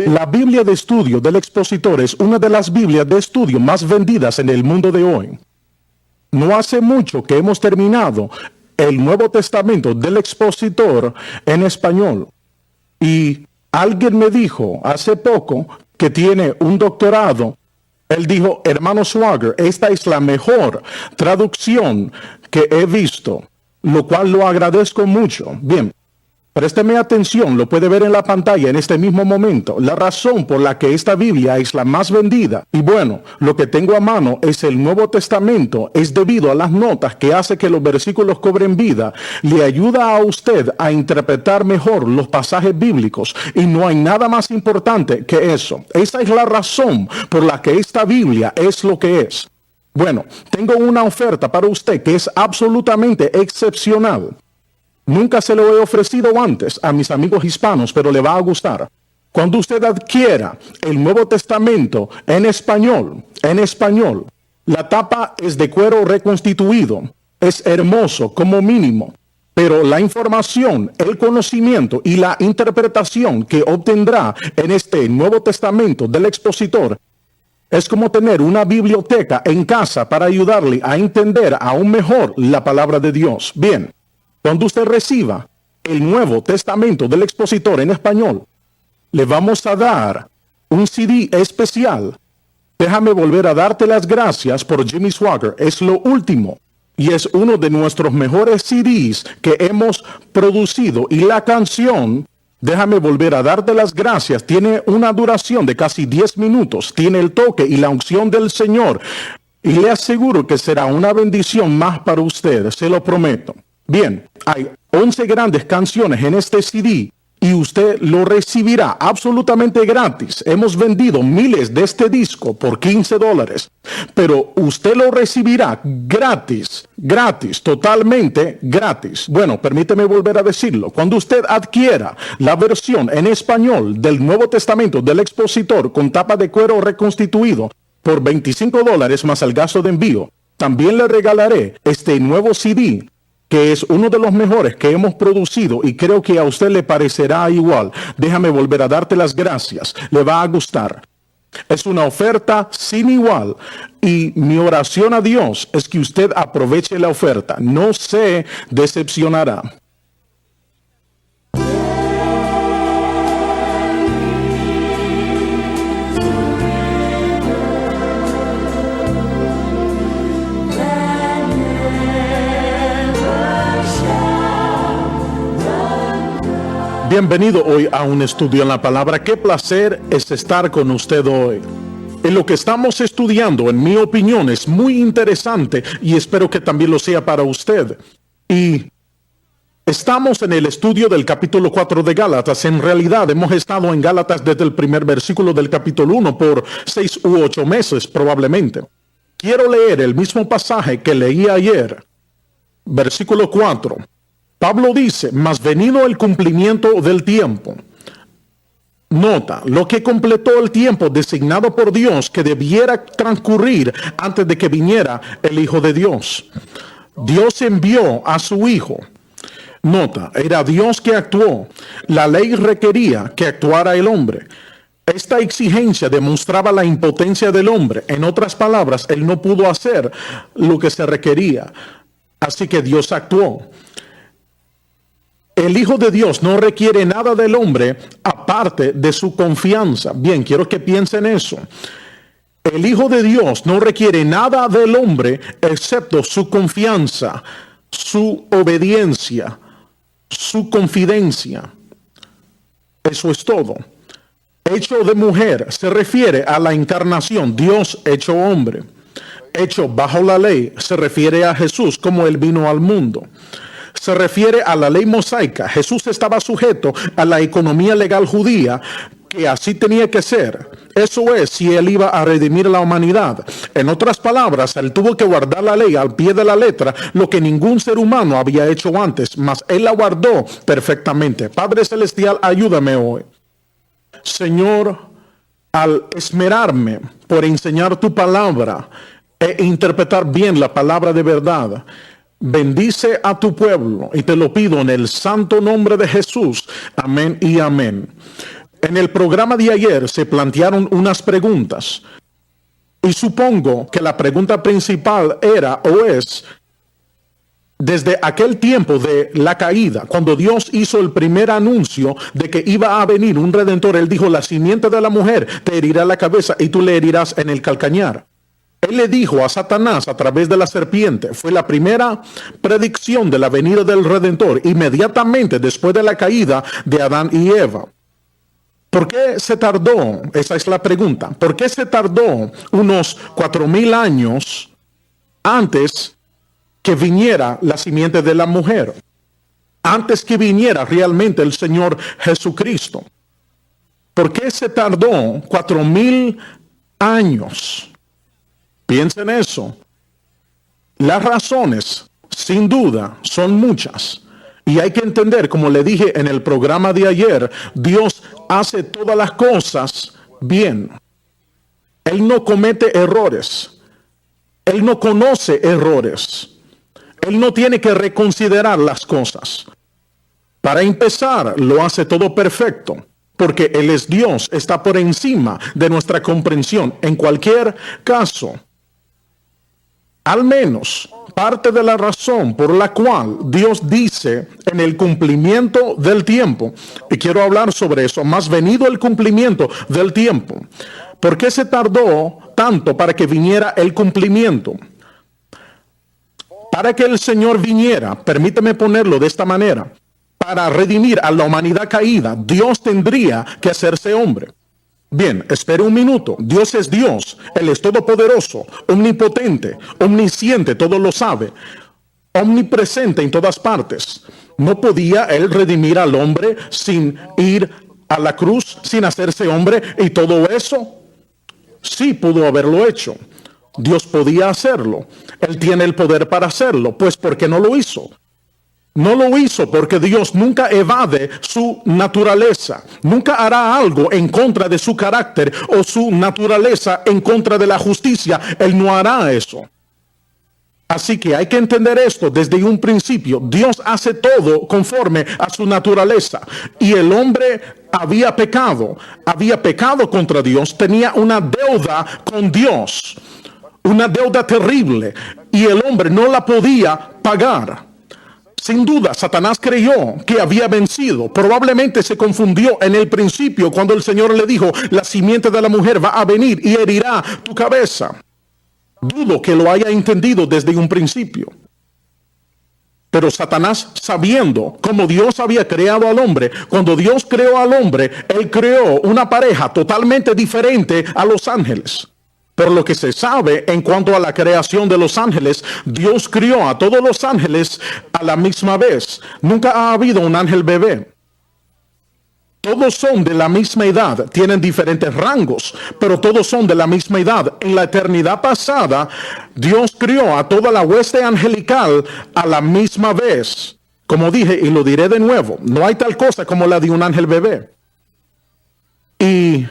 La Biblia de estudio del expositor es una de las Biblias de estudio más vendidas en el mundo de hoy. No hace mucho que hemos terminado el Nuevo Testamento del expositor en español. Y alguien me dijo hace poco que tiene un doctorado. Él dijo, hermano Swagger, esta es la mejor traducción que he visto, lo cual lo agradezco mucho. Bien. Présteme atención, lo puede ver en la pantalla en este mismo momento. La razón por la que esta Biblia es la más vendida, y bueno, lo que tengo a mano es el Nuevo Testamento, es debido a las notas que hace que los versículos cobren vida. Le ayuda a usted a interpretar mejor los pasajes bíblicos, y no hay nada más importante que eso. Esa es la razón por la que esta Biblia es lo que es. Bueno, tengo una oferta para usted que es absolutamente excepcional. Nunca se lo he ofrecido antes a mis amigos hispanos, pero le va a gustar. Cuando usted adquiera el Nuevo Testamento en español, la tapa es de cuero reconstituido. Es hermoso como mínimo, pero la información, el conocimiento y la interpretación que obtendrá en este Nuevo Testamento del expositor es como tener una biblioteca en casa para ayudarle a entender aún mejor la palabra de Dios. Bien. Cuando usted reciba el Nuevo Testamento del expositor en español, le vamos a dar un CD especial. Déjame volver a darte las gracias por Jimmy Swagger. Es lo último y es uno de nuestros mejores CDs que hemos producido. Y la canción, déjame volver a darte las gracias, tiene una duración de casi 10 minutos. Tiene el toque y la unción del Señor. Y le aseguro que será una bendición más para usted, se lo prometo. Bien, hay 11 grandes canciones en este CD y usted lo recibirá absolutamente gratis. Hemos vendido miles de este disco por $15, pero usted lo recibirá gratis, totalmente gratis. Bueno, permíteme volver a decirlo. Cuando usted adquiera la versión en español del Nuevo Testamento del expositor con tapa de cuero reconstituido por $25 más el gasto de envío, también le regalaré este nuevo CD, que es uno de los mejores que hemos producido y creo que a usted le parecerá igual. Déjame volver a darte las gracias. Le va a gustar. Es una oferta sin igual y mi oración a Dios es que usted aproveche la oferta. No se decepcionará. Bienvenido hoy a un estudio en la palabra. Qué placer es estar con usted hoy. En lo que estamos estudiando, en mi opinión, es muy interesante y espero que también lo sea para usted. Y estamos en el estudio del capítulo 4 de Gálatas. En realidad hemos estado en Gálatas desde el primer versículo del capítulo 1 por 6 u 8 meses probablemente. Quiero leer el mismo pasaje que leí ayer. Versículo 4. Pablo dice, mas venido el cumplimiento del tiempo. Nota, lo que completó el tiempo designado por Dios que debiera transcurrir antes de que viniera el Hijo de Dios. Dios envió a su Hijo. Nota, era Dios que actuó. La ley requería que actuara el hombre. Esta exigencia demostraba la impotencia del hombre. En otras palabras, él no pudo hacer lo que se requería. Así que Dios actuó. El Hijo de Dios no requiere nada del hombre aparte de su confianza. Bien, quiero que piensen eso. El Hijo de Dios no requiere nada del hombre excepto su confianza, su obediencia, su confidencia. Eso es todo. Hecho de mujer se refiere a la encarnación, Dios hecho hombre. Hecho bajo la ley se refiere a Jesús como él vino al mundo. Se refiere a la ley mosaica. Jesús estaba sujeto a la economía legal judía, que así tenía que ser. Eso es, si él iba a redimir a la humanidad. En otras palabras, él tuvo que guardar la ley al pie de la letra, lo que ningún ser humano había hecho antes, mas él la guardó perfectamente. Padre Celestial, ayúdame hoy. Señor, al esmerarme por enseñar tu palabra e interpretar bien la palabra de verdad, bendice a tu pueblo y te lo pido en el santo nombre de Jesús. Amén y amén. en el programa de ayer se plantearon unas preguntas y supongo que la pregunta principal era o es, desde aquel tiempo de la caída, cuando Dios hizo el primer anuncio de que iba a venir un redentor, Él dijo, la simiente de la mujer te herirá la cabeza y tú le herirás en el calcañar. Él le dijo a Satanás a través de la serpiente, fue la primera predicción de la venida del Redentor, inmediatamente después de la caída de Adán y Eva. ¿Por qué se tardó? Esa es la pregunta. ¿Por qué se tardó unos 4,000 años antes que viniera la simiente de la mujer? Antes que viniera realmente el Señor Jesucristo. ¿Por qué se tardó 4,000 años? Piensen en eso. Las razones, sin duda, son muchas. Y hay que entender, como le dije en el programa de ayer, Dios hace todas las cosas bien. Él no comete errores. Él no conoce errores. Él no tiene que reconsiderar las cosas. Para empezar, lo hace todo perfecto. Porque Él es Dios, está por encima de nuestra comprensión. En cualquier caso, al menos parte de la razón por la cual Dios dice en el cumplimiento del tiempo, y quiero hablar sobre eso, más venido el cumplimiento del tiempo. ¿Por qué se tardó tanto para que viniera el cumplimiento? Para que el Señor viniera, permíteme ponerlo de esta manera, para redimir a la humanidad caída, Dios tendría que hacerse hombre. Bien, espere un minuto. Dios es Dios. Él es todopoderoso, omnipotente, omnisciente, todo lo sabe, omnipresente en todas partes. ¿No podía Él redimir al hombre sin ir a la cruz, sin hacerse hombre y todo eso? Sí, pudo haberlo hecho. Dios podía hacerlo. Él tiene el poder para hacerlo. Pues, ¿por qué no lo hizo? No lo hizo porque Dios nunca evade su naturaleza. Nunca hará algo en contra de su carácter o su naturaleza en contra de la justicia. Él no hará eso. Así que hay que entender esto desde un principio. Dios hace todo conforme a su naturaleza. Y el hombre había pecado contra Dios, tenía una deuda con Dios. Una deuda terrible. Y el hombre no la podía pagar. Sin duda, Satanás creyó que había vencido. Probablemente se confundió en el principio cuando el Señor le dijo, la simiente de la mujer va a venir y herirá tu cabeza. Dudo que lo haya entendido desde un principio. Pero Satanás, sabiendo cómo Dios había creado al hombre, cuando Dios creó al hombre, Él creó una pareja totalmente diferente a los ángeles. Por lo que se sabe en cuanto a la creación de los ángeles, Dios crió a todos los ángeles a la misma vez. Nunca ha habido un ángel bebé. Todos son de la misma edad, tienen diferentes rangos, pero todos son de la misma edad. En la eternidad pasada, Dios crió a toda la hueste angelical a la misma vez. Como dije, y lo diré de nuevo, no hay tal cosa como la de un ángel bebé. Y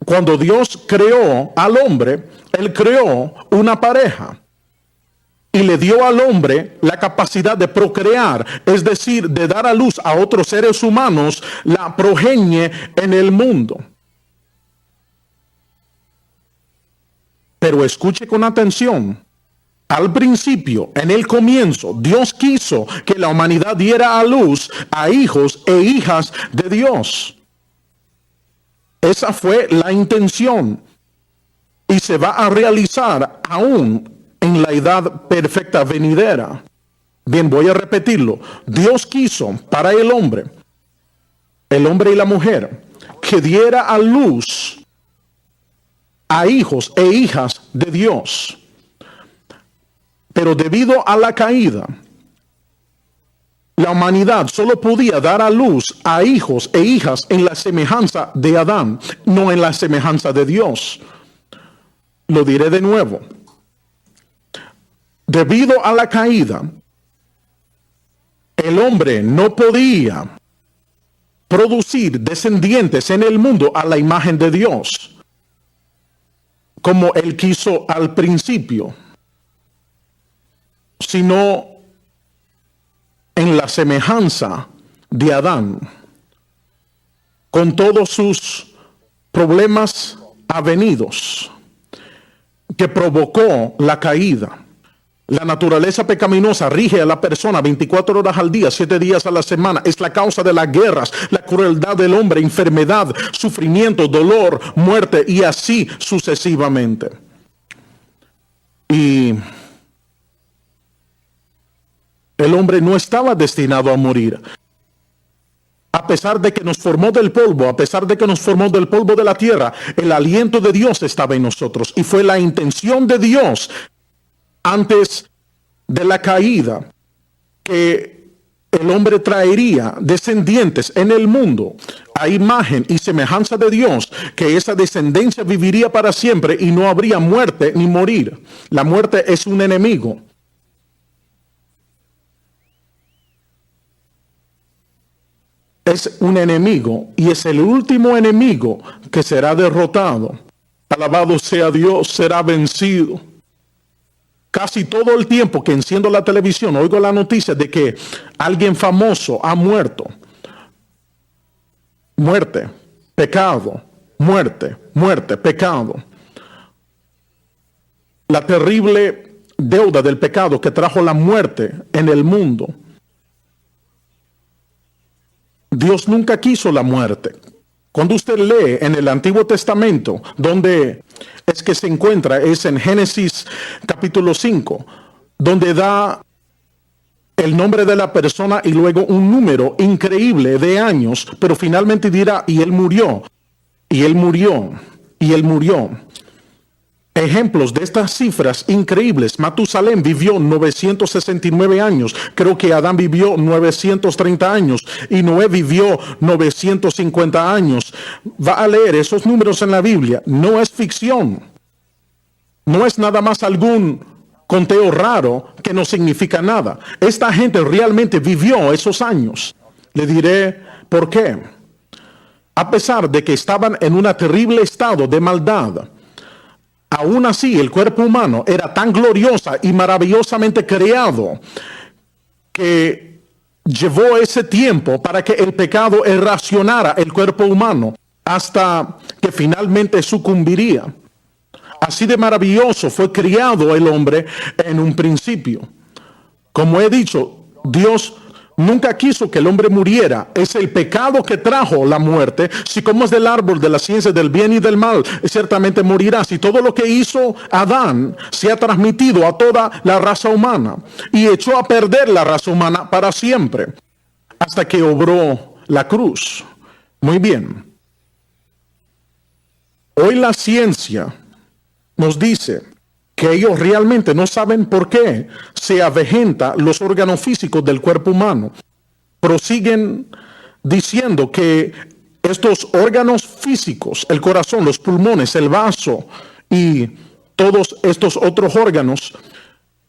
cuando Dios creó al hombre, Él creó una pareja y le dio al hombre la capacidad de procrear, es decir, de dar a luz a otros seres humanos, la progenie en el mundo. Pero escuche con atención. Al principio, en el comienzo, Dios quiso que la humanidad diera a luz a hijos e hijas de Dios. Esa fue la intención y se va a realizar aún en la edad perfecta venidera. Bien, voy a repetirlo. Dios quiso para el hombre y la mujer, que diera a luz a hijos e hijas de Dios. Pero debido a la caída, la humanidad solo podía dar a luz a hijos e hijas en la semejanza de Adán, no en la semejanza de Dios. Lo diré de nuevo. Debido a la caída, el hombre no podía producir descendientes en el mundo a la imagen de Dios, como él quiso al principio, sino en la semejanza de Adán. con todos sus problemas avenidos que provocó la caída. La naturaleza pecaminosa rige a la persona 24 horas al día, 7 días a la semana. Es la causa de las guerras, la crueldad del hombre, enfermedad, sufrimiento, dolor, muerte y así sucesivamente. Y el hombre no estaba destinado a morir. A pesar de que nos formó del polvo, a pesar de que nos formó del polvo de la tierra, el aliento de Dios estaba en nosotros. Y fue la intención de Dios antes de la caída que el hombre traería descendientes en el mundo a imagen y semejanza de Dios, que esa descendencia viviría para siempre y no habría muerte ni morir. La muerte es un enemigo. Es un enemigo y es el último enemigo que será derrotado. Alabado sea Dios, será vencido. Casi todo el tiempo que enciendo la televisión oigo la noticia de que alguien famoso ha muerto. Muerte, pecado, muerte, muerte, pecado. La terrible deuda del pecado que trajo la muerte en el mundo. Dios nunca quiso la muerte. Cuando usted lee en el Antiguo Testamento, donde es que se encuentra, es en Génesis capítulo 5, donde da el nombre de la persona y luego un número increíble de años, pero finalmente dirá, y él murió, y él murió, y él murió. Ejemplos de estas cifras increíbles. Matusalén vivió 969 años. Creo que Adán vivió 930 años. Y Noé vivió 950 años. Va a leer esos números en la Biblia. No es ficción. No es nada más algún conteo raro que no significa nada. Esta gente realmente vivió esos años. Le diré por qué. A pesar de que estaban en un terrible estado de maldad, aún así, el cuerpo humano era tan gloriosa y maravillosamente creado que llevó ese tiempo para que el pecado erosionara el cuerpo humano hasta que finalmente sucumbiría. Así de maravilloso fue criado el hombre en un principio. Como he dicho, Dios nunca quiso que el hombre muriera. Es el pecado que trajo la muerte. Si comes del árbol de la ciencia del bien y del mal, ciertamente morirás. Y todo lo que hizo Adán se ha transmitido a toda la raza humana y echó a perder la raza humana para siempre, hasta que obró la cruz. Muy bien. Hoy la ciencia nos dice que ellos realmente no saben por qué se avejenta los órganos físicos del cuerpo humano. Prosiguen diciendo que estos órganos físicos, el corazón, los pulmones, el vaso y todos estos otros órganos,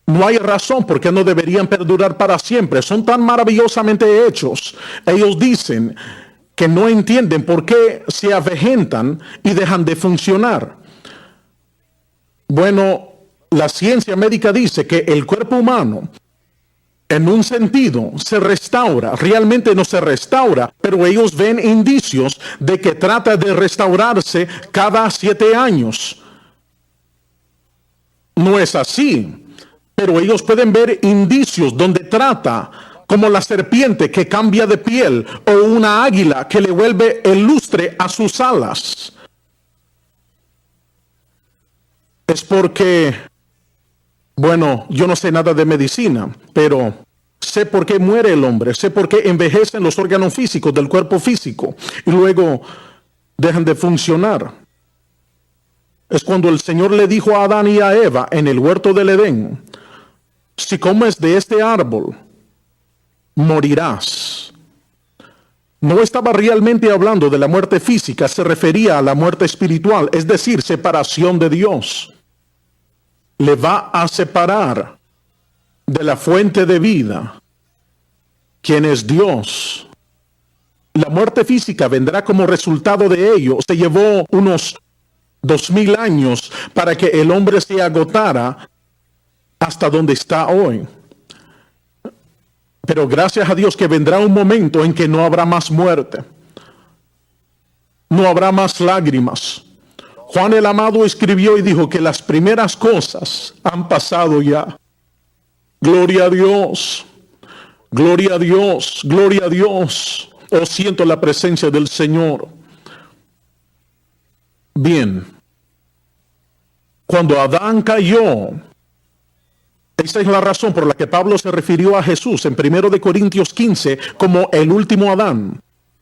no hay razón por qué no deberían perdurar para siempre. Son tan maravillosamente hechos. Ellos dicen que no entienden por qué se avejentan y dejan de funcionar. Bueno, la ciencia médica dice que el cuerpo humano, en un sentido, se restaura. Realmente no se restaura, pero ellos ven indicios de que trata de restaurarse cada 7 años. No es así, pero ellos pueden ver indicios donde trata, como la serpiente que cambia de piel o una águila que le vuelve el lustre a sus alas. Es porque, bueno, yo no sé nada de medicina, pero sé por qué muere el hombre, sé por qué envejecen los órganos físicos del cuerpo físico y luego dejan de funcionar. Es cuando el Señor le dijo a Adán y a Eva en el huerto del Edén: si comes de este árbol, morirás. No estaba realmente hablando de la muerte física, se refería a la muerte espiritual, es decir, separación de Dios. Le va a separar de la fuente de vida, quien es Dios. La muerte física vendrá como resultado de ello. Se llevó unos 2000 años para que el hombre se agotara hasta donde está hoy. Pero gracias a Dios que vendrá un momento en que no habrá más muerte. No habrá más lágrimas. Juan el Amado escribió y dijo que las primeras cosas han pasado ya. Gloria a Dios. Gloria a Dios. Gloria a Dios. Oh, siento la presencia del Señor. Bien. Cuando Adán cayó, esa es la razón por la que Pablo se refirió a Jesús en 1 de Corintios 15 como el último Adán,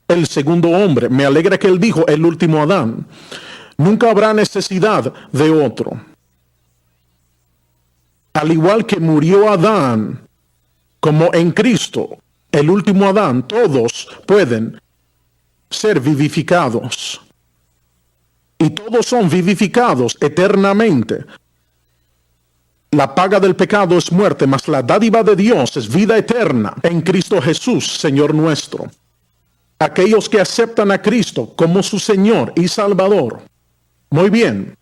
el segundo hombre. Me alegra que él dijo el último Adán. Nunca habrá necesidad de otro. Al igual que murió Adán, como en Cristo, el último Adán, todos pueden ser vivificados. Y todos son vivificados eternamente. La paga del pecado es muerte, mas la dádiva de Dios es vida eterna en Cristo Jesús, Señor nuestro. Aquellos que aceptan a Cristo como su Señor y Salvador. Muy bien.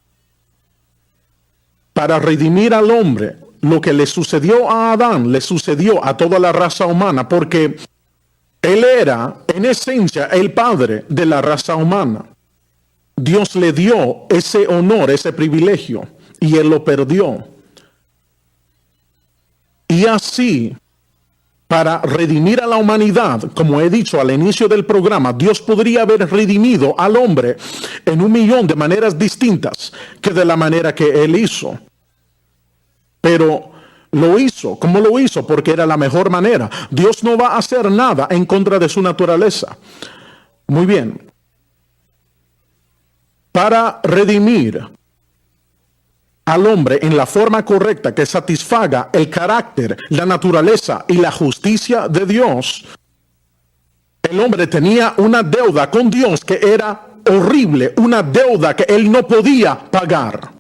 Para redimir al hombre, lo que le sucedió a Adán, le sucedió a toda la raza humana, porque él era, en esencia, el padre de la raza humana. Dios le dio ese honor, ese privilegio, y él lo perdió. Y así, para redimir a la humanidad, como he dicho al inicio del programa, Dios podría haber redimido al hombre en 1,000,000 de maneras distintas que de la manera que él hizo. Pero lo hizo. ¿Cómo lo hizo? Porque era la mejor manera. Dios no va a hacer nada en contra de su naturaleza. Muy bien. Para redimir al hombre en la forma correcta que satisfaga el carácter, la naturaleza y la justicia de Dios, el hombre tenía una deuda con Dios que era horrible, una deuda que él no podía pagar.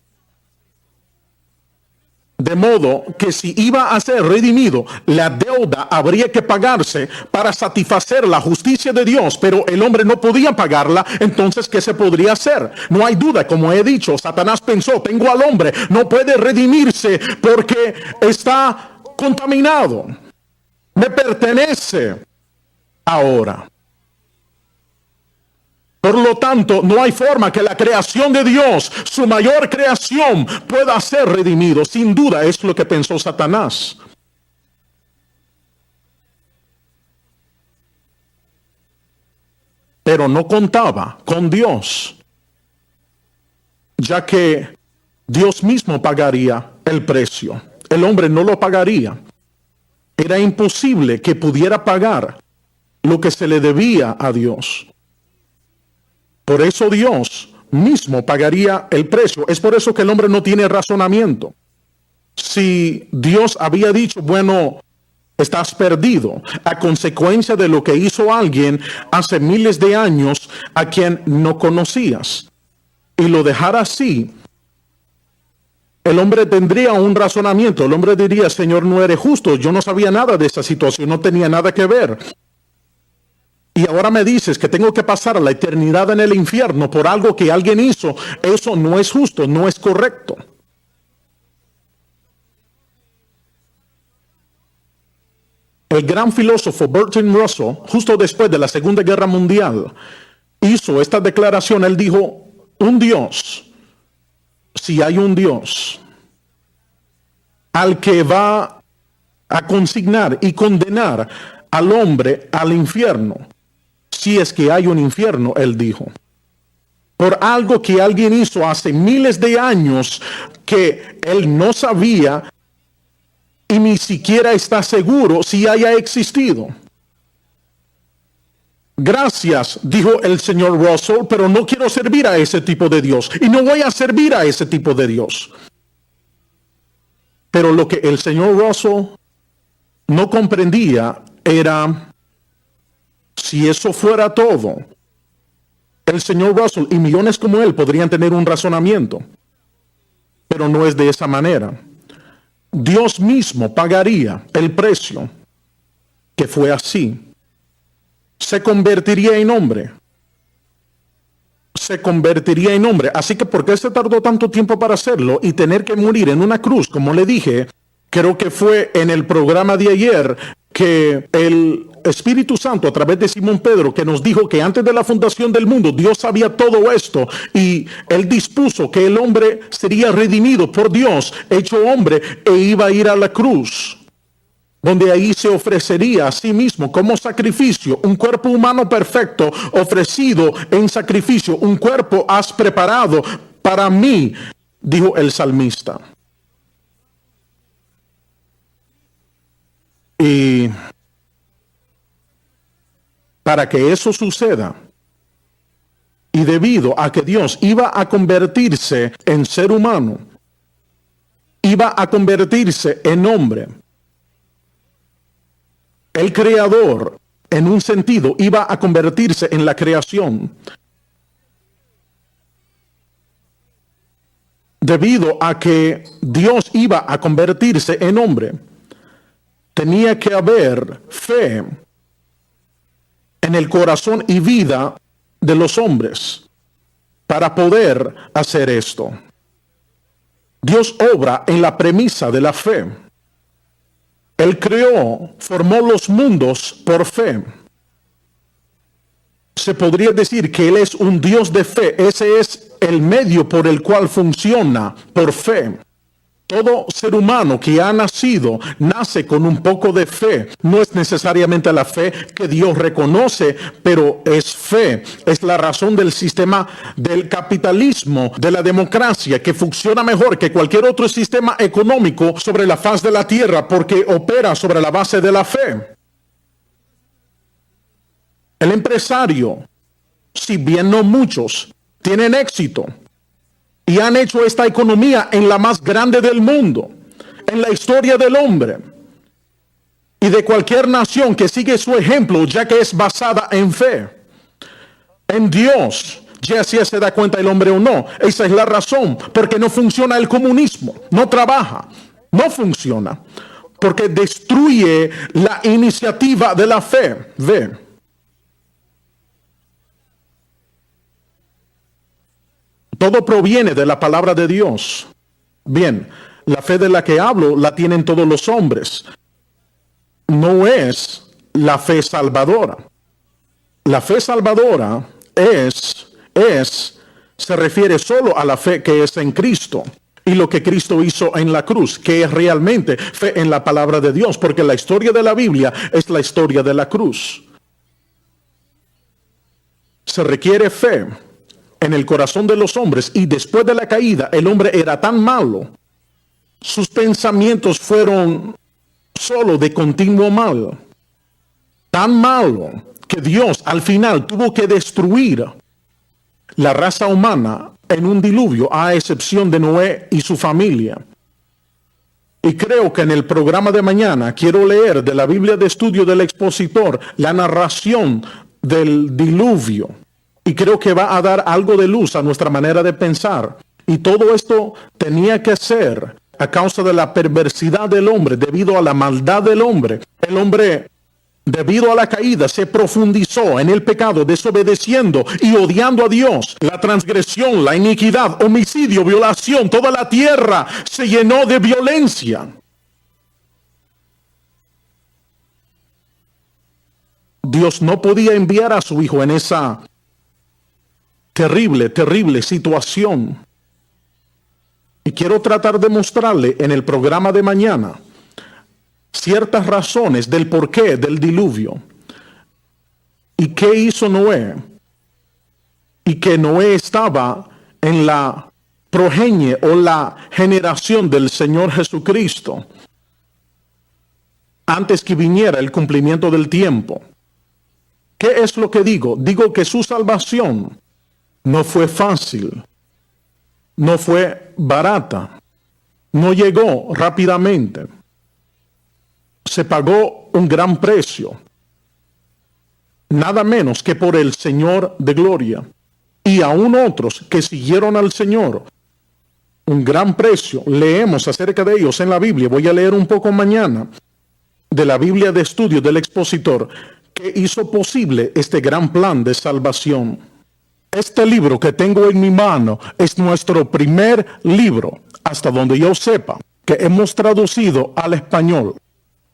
De modo que si iba a ser redimido, la deuda habría que pagarse para satisfacer la justicia de Dios, pero el hombre no podía pagarla. Entonces, ¿qué se podría hacer? No hay duda, como he dicho, Satanás pensó, tengo al hombre, no puede redimirse porque está contaminado, me pertenece ahora. Por lo tanto, no hay forma que la creación de Dios, su mayor creación, pueda ser redimido. Sin duda es lo que pensó Satanás. Pero no contaba con Dios, ya que Dios mismo pagaría el precio. El hombre no lo pagaría. Era imposible que pudiera pagar lo que se le debía a Dios. Por eso Dios mismo pagaría el precio. Es por eso que el hombre no tiene razonamiento. Si Dios había dicho, bueno, estás perdido, a consecuencia de lo que hizo alguien hace miles de años a quien no conocías, y lo dejara así, el hombre tendría un razonamiento. El hombre diría, Señor, no eres justo, yo no sabía nada de esa situación, no tenía nada que ver. Y ahora me dices que tengo que pasar la eternidad en el infierno por algo que alguien hizo. Eso no es justo, no es correcto. El gran filósofo Bertrand Russell, justo después de la Segunda Guerra Mundial, hizo esta declaración. Él dijo, un Dios, si hay un Dios, al que va a consignar y condenar al hombre al infierno, si es que hay un infierno, él dijo, por algo que alguien hizo hace miles de años que él no sabía y ni siquiera está seguro si haya existido. Gracias, dijo el señor Russell, pero no quiero servir a ese tipo de Dios y no voy a servir a ese tipo de Dios. Pero lo que el señor Russell no comprendía era, si eso fuera todo, el señor Russell y millones como él podrían tener un razonamiento, pero no es de esa manera. Dios mismo pagaría el precio, que fue así. Se convertiría en hombre. Se convertiría en hombre. Así que ¿por qué se tardó tanto tiempo para hacerlo y tener que morir en una cruz? Como le dije, creo que fue en el programa de ayer que el Espíritu Santo a través de Simón Pedro, que nos dijo que antes de la fundación del mundo Dios sabía todo esto y Él dispuso que el hombre sería redimido por Dios, hecho hombre, e iba a ir a la cruz, donde ahí se ofrecería a sí mismo como sacrificio, un cuerpo humano perfecto ofrecido en sacrificio. Un cuerpo has preparado para mí, dijo el salmista. Y para que eso suceda, y debido a que Dios iba a convertirse en ser humano, iba a convertirse en hombre, el creador, en un sentido, iba a convertirse en la creación. Debido a que Dios iba a convertirse en hombre, tenía que haber fe en el corazón y vida de los hombres para poder hacer esto. Dios obra en la premisa de la fe. Él creó, formó los mundos por fe. Se podría decir que Él es un Dios de fe. Ese es el medio por el cual funciona, por fe. Todo ser humano que ha nacido nace con un poco de fe. No es necesariamente la fe que Dios reconoce, pero es fe. Es la razón del sistema del capitalismo, de la democracia, que funciona mejor que cualquier otro sistema económico sobre la faz de la tierra, porque opera sobre la base de la fe. El empresario, si bien no muchos, tienen éxito y han hecho esta economía en la más grande del mundo, en la historia del hombre y de cualquier nación que sigue su ejemplo, ya que es basada en fe, en Dios, ya sea se da cuenta el hombre o no. Esa es la razón, porque no funciona el comunismo, no trabaja, no funciona, porque destruye la iniciativa de la fe. Ve. Todo proviene de la palabra de Dios. Bien, la fe de la que hablo la tienen todos los hombres. No es la fe salvadora. La fe salvadora se refiere solo a la fe que es en Cristo y lo que Cristo hizo en la cruz, que es realmente fe en la palabra de Dios, porque la historia de la Biblia es la historia de la cruz. Se requiere fe en el corazón de los hombres, y después de la caída el hombre era tan malo, sus pensamientos fueron solo de continuo mal, tan malo que Dios al final tuvo que destruir la raza humana en un diluvio, a excepción de Noé y su familia. Y creo que en el programa de mañana quiero leer de la Biblia de Estudio del Expositor la narración del diluvio. Y creo que va a dar algo de luz a nuestra manera de pensar. Y todo esto tenía que ser a causa de la perversidad del hombre, debido a la maldad del hombre. El hombre, debido a la caída, se profundizó en el pecado, desobedeciendo y odiando a Dios. La transgresión, la iniquidad, homicidio, violación, toda la tierra se llenó de violencia. Dios no podía enviar a su Hijo en esa terrible situación. Y quiero tratar de mostrarle en el programa de mañana ciertas razones del porqué del diluvio. ¿Y qué hizo Noé? Y que Noé estaba en la progenie o la generación del Señor Jesucristo antes que viniera el cumplimiento del tiempo. ¿Qué es lo que digo? Digo que su salvación no fue fácil, no fue barata, no llegó rápidamente. Se pagó un gran precio, nada menos que por el Señor de gloria, y aún otros que siguieron al Señor. Un gran precio. Leemos acerca de ellos en la Biblia. Voy a leer un poco mañana de la Biblia de Estudio del Expositor, que hizo posible este gran plan de salvación. Este libro que tengo en mi mano es nuestro primer libro, hasta donde yo sepa, que hemos traducido al español.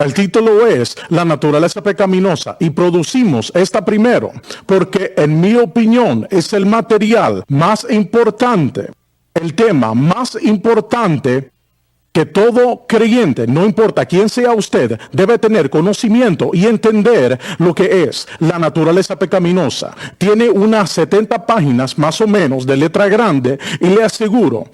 El título es La naturaleza pecaminosa y producimos esta primero porque en mi opinión es el material más importante, el tema más importante que todo creyente, no importa quién sea usted, debe tener conocimiento y entender lo que es la naturaleza pecaminosa. Tiene unas 70 páginas más o menos de letra grande y le aseguro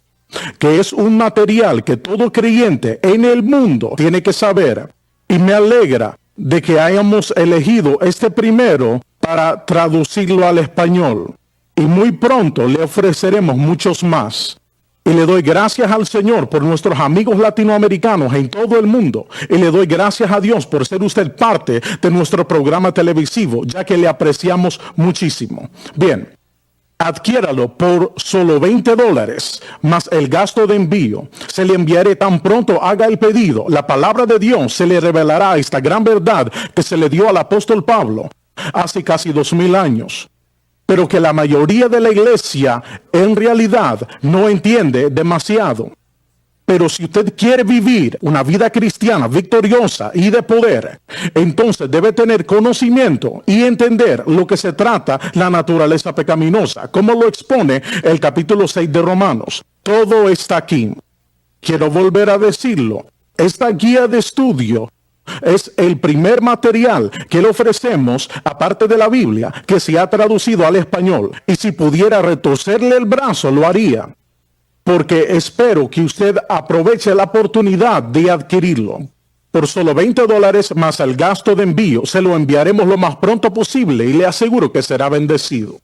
que es un material que todo creyente en el mundo tiene que saber. Y me alegra de que hayamos elegido este primero para traducirlo al español. Y muy pronto le ofreceremos muchos más. Y le doy gracias al Señor por nuestros amigos latinoamericanos en todo el mundo. Y le doy gracias a Dios por ser usted parte de nuestro programa televisivo, ya que le apreciamos muchísimo. Bien. Adquiéralo por solo $20 más el gasto de envío. Se le enviaré tan pronto haga el pedido. La palabra de Dios se le revelará esta gran verdad que se le dio al apóstol Pablo hace casi 2000 años. Pero que la mayoría de la iglesia en realidad no entiende demasiado. Pero si usted quiere vivir una vida cristiana victoriosa y de poder, entonces debe tener conocimiento y entender lo que se trata la naturaleza pecaminosa, como lo expone el capítulo 6 de Romanos. Todo está aquí. Quiero volver a decirlo. Esta guía de estudio es el primer material que le ofrecemos, aparte de la Biblia, que se ha traducido al español. Y si pudiera retorcerle el brazo, lo haría. Porque espero que usted aproveche la oportunidad de adquirirlo. Por solo $20 más el gasto de envío, se lo enviaremos lo más pronto posible y le aseguro que será bendecido.